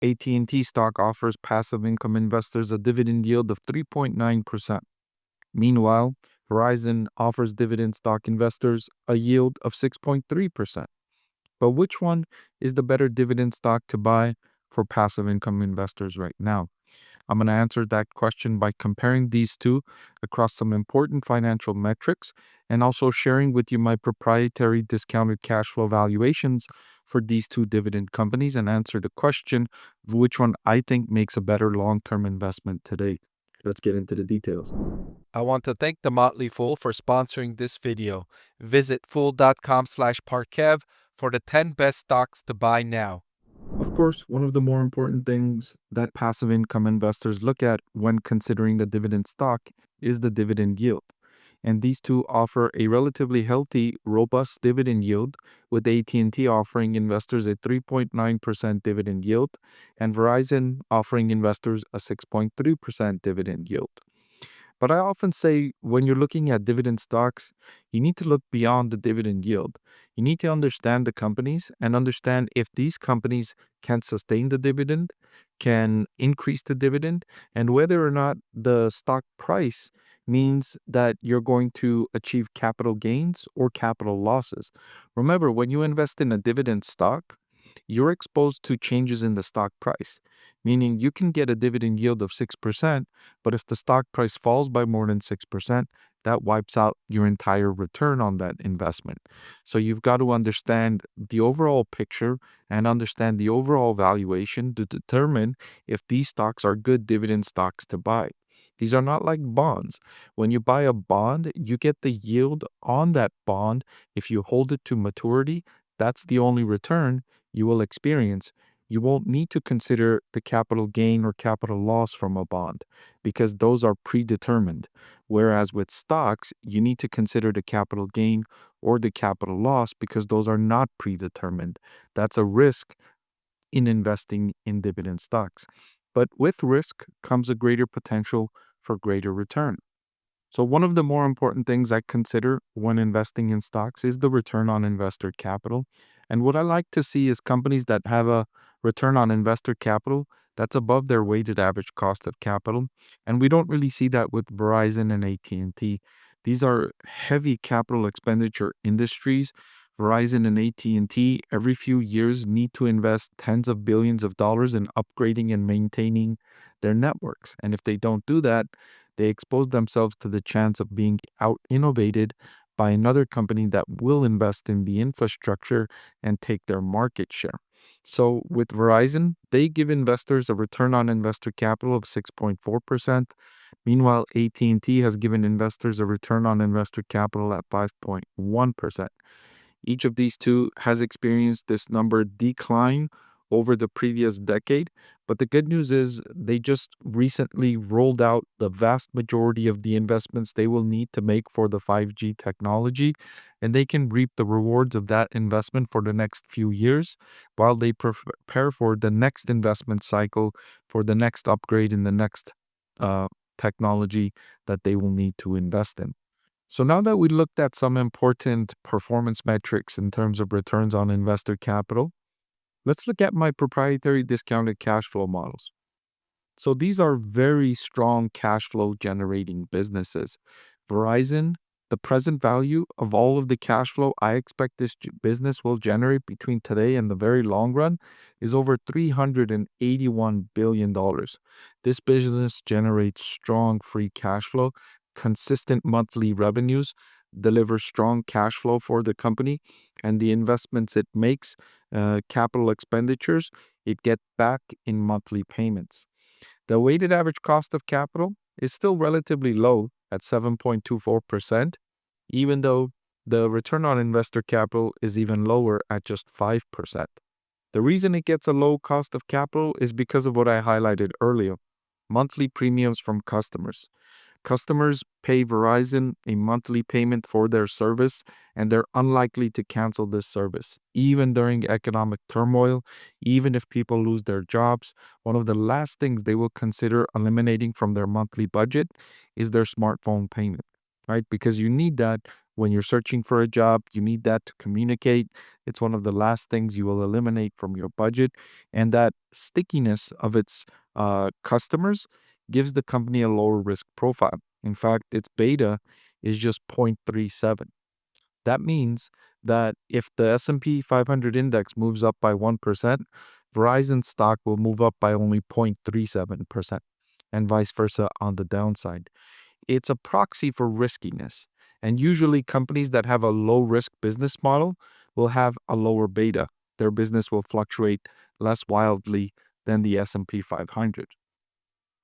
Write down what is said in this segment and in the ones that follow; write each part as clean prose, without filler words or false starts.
AT&T stock offers passive income investors a dividend yield of 3.9%. Meanwhile, Verizon offers dividend stock investors a yield of 6.3%. But which one is the better dividend stock to buy for passive income investors right now? I'm going to answer that question by comparing these two across some important financial metrics and also sharing with you my proprietary discounted cash flow valuations for these two dividend companies and answer the question of which one I think makes a better long-term investment today. Let's get into the details. I want to thank The Motley Fool for sponsoring this video. Visit fool.com/Parkev for the 10 best stocks to buy now. Of course, one of the more important things that passive income investors look at when considering the dividend stock is the dividend yield. And these two offer a relatively healthy, robust dividend yield, with AT&T offering investors a 3.9% dividend yield and Verizon offering investors a 6.3% dividend yield. But I often say when you're looking at dividend stocks, you need to look beyond the dividend yield. You need to understand the companies and understand if these companies can sustain the dividend, can increase the dividend, and whether or not the stock price means that you're going to achieve capital gains or capital losses. Remember, when you invest in a dividend stock, you're exposed to changes in the stock price, meaning you can get a dividend yield of 6%, but if the stock price falls by more than 6%, that wipes out your entire return on that investment. So you've got to understand the overall picture and understand the overall valuation to determine if these stocks are good dividend stocks to buy. These are not like bonds. When you buy a bond, you get the yield on that bond. If you hold it to maturity, that's the only return you will experience. You won't need to consider the capital gain or capital loss from a bond because those are predetermined. Whereas with stocks, you need to consider the capital gain or the capital loss because those are not predetermined. That's a risk in investing in dividend stocks. But with risk comes a greater potential for greater return. So one of the more important things I consider when investing in stocks is the return on investor capital. And what I like to see is companies that have a return on investor capital that's above their weighted average cost of capital. And we don't really see that with Verizon and AT&T. These are heavy capital expenditure industries. Verizon and AT&T every few years need to invest tens of billions of dollars in upgrading and maintaining their networks. And if they don't do that, they expose themselves to the chance of being out innovated by another company that will invest in the infrastructure and take their market share. So with Verizon, they give investors a return on investor capital of 6.4%. Meanwhile, AT&T has given investors a return on investor capital at 5.1%. Each of these two has experienced this number decline over the previous decade. But the good news is they just recently rolled out the vast majority of the investments they will need to make for the 5G technology, and they can reap the rewards of that investment for the next few years while they prepare for the next investment cycle for the next upgrade in the next technology that they will need to invest in. So now that we looked at some important performance metrics in terms of returns on investor capital, let's look at my proprietary discounted cash flow models. So these are very strong cash flow generating businesses. Verizon, the present value of all of the cash flow I expect this business will generate between today and the very long run is over $381 billion. This business generates strong free cash flow, consistent monthly revenues, delivers strong cash flow for the company, and the investments it makes, capital expenditures, it gets back in monthly payments. The weighted average cost of capital is still relatively low at 7.24%, even though the return on investor capital is even lower at just 5%. The reason it gets a low cost of capital is because of what I highlighted earlier, monthly premiums from customers. Customers pay Verizon a monthly payment for their service, and they're unlikely to cancel this service. Even during economic turmoil, even if people lose their jobs, one of the last things they will consider eliminating from their monthly budget is their smartphone payment, right? Because you need that When you're searching for a job, you need that to communicate. It's one of the last things you will eliminate from your budget. And that stickiness of its customers gives the company a lower risk profile. In fact, its beta is just 0.37. That means that if the S&P 500 index moves up by 1%, Verizon stock will move up by only 0.37% and vice versa on the downside. It's a proxy for riskiness. And usually companies that have a low risk business model will have a lower beta. Their business will fluctuate less wildly than the S&P 500.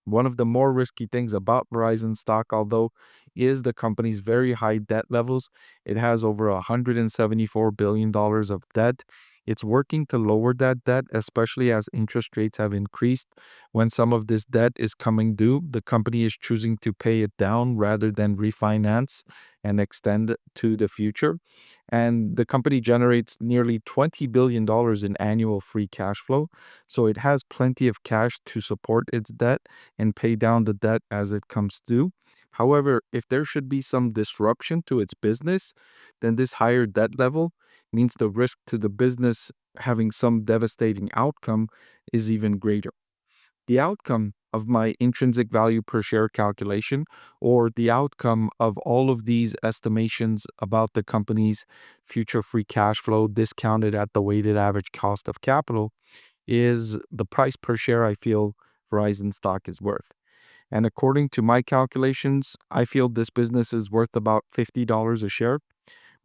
One of the more risky things about Verizon stock, although, is the company's very high debt levels. It has over $174 billion of debt. It's working to lower that debt, especially as interest rates have increased. When some of this debt is coming due, the company is choosing to pay it down rather than refinance and extend to the future. And the company generates nearly $20 billion in annual free cash flow. So it has plenty of cash to support its debt and pay down the debt as it comes due. However, if there should be some disruption to its business, then this higher debt level means the risk to the business having some devastating outcome is even greater. The outcome of my intrinsic value per share calculation, or the outcome of all of these estimations about the company's future free cash flow discounted at the weighted average cost of capital, is the price per share I feel Verizon stock is worth. And according to my calculations, I feel this business is worth about $50 a share.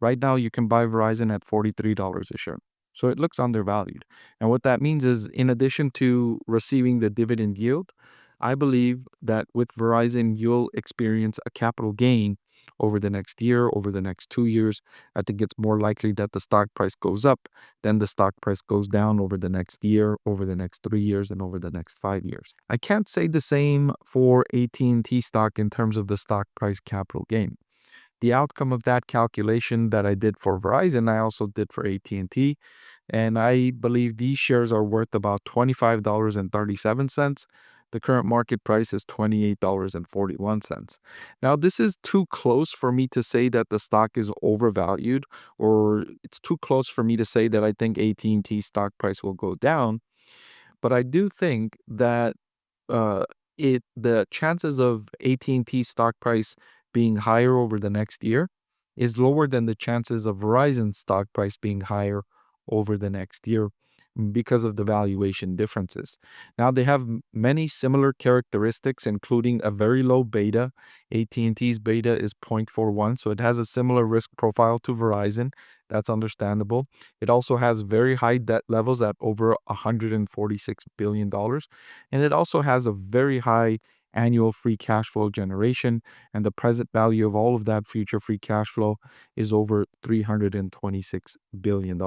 Right now, you can buy Verizon at $43 a share. So it looks undervalued. And what that means is, in addition to receiving the dividend yield, I believe that with Verizon, you'll experience a capital gain over the next year, over the next 2 years. I think it's more likely that the stock price goes up than the stock price goes down over the next year, over the next 3 years, and over the next 5 years. I can't say the same for AT&T stock in terms of the stock price capital gain. The outcome of that calculation that I did for Verizon, I also did for AT&T, and I believe these shares are worth about $25.37. The current market price is $28.41. Now, this is too close for me to say that the stock is overvalued, or it's too close for me to say that I think AT&T stock price will go down, but I do think that uh, the chances of AT&T stock price being higher over the next year is lower than the chances of Verizon stock price being higher over the next year because of the valuation differences. Now they have many similar characteristics, including a very low beta. AT&T's beta is 0.41, so it has a similar risk profile to Verizon. That's understandable. It also has very high debt levels at over $146 billion. And it also has a very high annual free cash flow generation. And the present value of all of that future free cash flow is over $326 billion.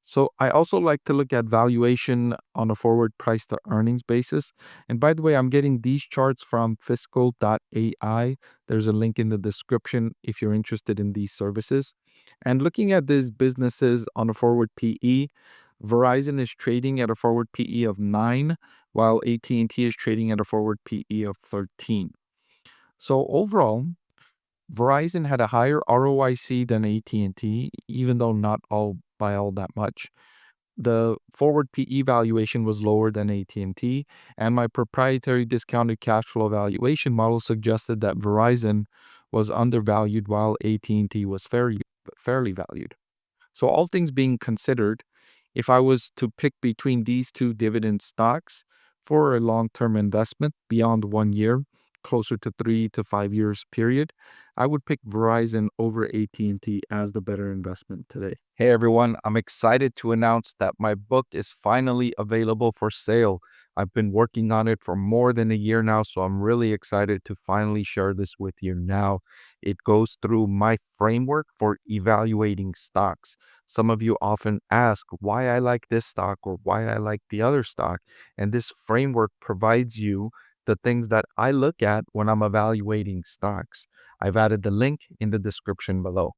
So I also like to look at valuation on a forward price to earnings basis. And by the way, I'm getting these charts from fiscal.ai. There's a link in the description if you're interested in these services. And looking at these businesses on a forward PE, Verizon is trading at a forward PE of 9, while AT&T is trading at a forward PE of 13. So overall, Verizon had a higher ROIC than AT&T, even though not all by all that much. The forward PE valuation was lower than AT&T, and my proprietary discounted cash flow valuation model suggested that Verizon was undervalued while AT&T was fairly valued. So all things being considered, if I was to pick between these two dividend stocks for a long-term investment beyond 1 year, closer to 3 to 5 years period, I would pick Verizon over AT&T as the better investment today. Hey everyone, I'm excited to announce that my book is finally available for sale. I've been working on it for more than a year now, so I'm really excited to finally share this with you now. It goes through my framework for evaluating stocks. Some of you often ask why I like this stock or why I like the other stock, and this framework provides you the things that I look at when I'm evaluating stocks. I've added the link in the description below.